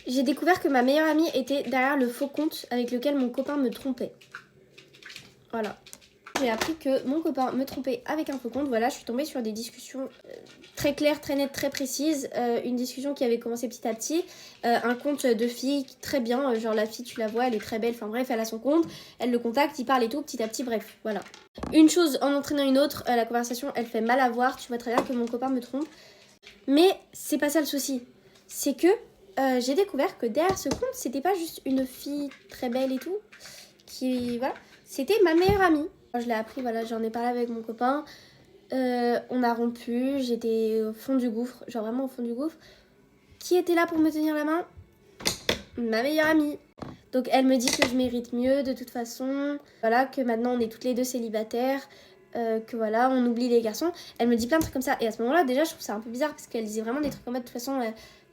J'ai découvert que ma meilleure amie était derrière le faux compte avec lequel mon copain me trompait. Voilà. J'ai appris que mon copain me trompait avec un faux compte. Voilà, je suis tombée sur des discussions très claires, très nettes, très précises. Une discussion qui avait commencé petit à petit. Un compte de fille très bien. Genre la fille, tu la vois, elle est très belle. Enfin bref, elle a son compte. Elle le contacte, il parle et tout, petit à petit. Bref, voilà. Une chose en entraînant une autre. La conversation, elle fait mal à voir. Tu vois très bien que mon copain me trompe. Mais c'est pas ça le souci. C'est que j'ai découvert que derrière ce compte, c'était pas juste une fille très belle et tout. Voilà. C'était ma meilleure amie. Quand je l'ai appris, voilà, j'en ai parlé avec mon copain. On a rompu, j'étais au fond du gouffre, genre vraiment au fond du gouffre. Qui était là pour me tenir la main? Ma meilleure amie. Donc elle me dit que je mérite mieux de toute façon. Voilà, que maintenant on est toutes les deux célibataires. Que voilà, on oublie les garçons. Elle me dit plein de trucs comme ça. Et à ce moment-là, déjà, je trouve ça un peu bizarre parce qu'elle disait vraiment des trucs en mode de toute façon,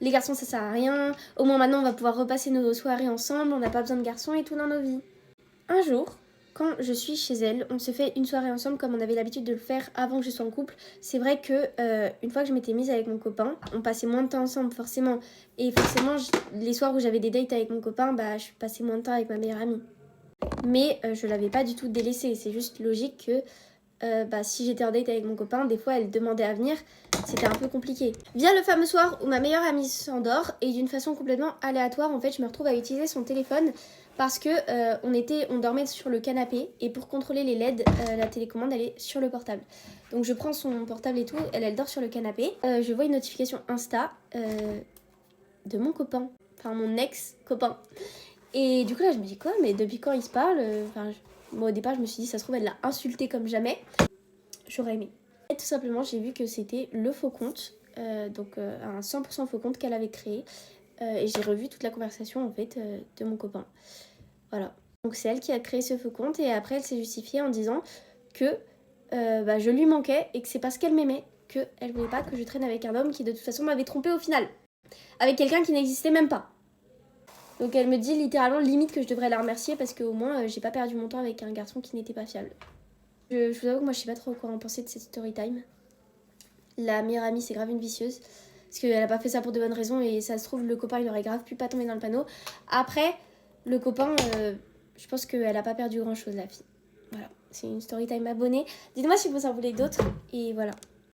les garçons ça sert à rien. Au moins maintenant, on va pouvoir repasser nos soirées ensemble. On n'a pas besoin de garçons et tout dans nos vies. Un jour, quand je suis chez elle, on se fait une soirée ensemble comme on avait l'habitude de le faire avant que je sois en couple. C'est vrai que une fois que je m'étais mise avec mon copain, on passait moins de temps ensemble forcément. Et forcément, les soirs où j'avais des dates avec mon copain, bah je passais moins de temps avec ma meilleure amie. Mais je l'avais pas du tout délaissée. C'est juste logique que si j'étais en date avec mon copain, des fois elle demandait à venir, c'était un peu compliqué. Vient le fameux soir où ma meilleure amie s'endort et d'une façon complètement aléatoire, en fait, je me retrouve à utiliser son téléphone parce que on dormait sur le canapé et pour contrôler les LED, la télécommande elle est sur le portable. Donc je prends son portable et tout, elle dort sur le canapé. Je vois une notification Insta de mon copain, enfin mon ex-copain. Et du coup là je me dis quoi, mais depuis quand ils se parlent? Moi, au départ, je me suis dit, ça se trouve, elle l'a insulté comme jamais. J'aurais aimé. Et tout simplement, j'ai vu que c'était le faux compte, un 100% faux compte qu'elle avait créé. Et j'ai revu toute la conversation, en fait, de mon copain. Voilà. Donc, c'est elle qui a créé ce faux compte. Et après, elle s'est justifiée en disant que je lui manquais et que c'est parce qu'elle m'aimait qu'elle voulait pas que je traîne avec un homme qui, de toute façon, m'avait trompée au final. Avec quelqu'un qui n'existait même pas. Donc elle me dit littéralement limite que je devrais la remercier parce qu'au moins j'ai pas perdu mon temps avec un garçon qui n'était pas fiable. Je vous avoue que moi je sais pas trop quoi en penser de cette story time. La meilleure amie c'est grave une vicieuse parce qu'elle a pas fait ça pour de bonnes raisons et ça se trouve le copain il aurait grave pu pas tomber dans le panneau. Après le copain je pense qu'elle a pas perdu grand chose la fille. Voilà, c'est une story time abonnée. Dites-moi si vous en voulez d'autres et voilà.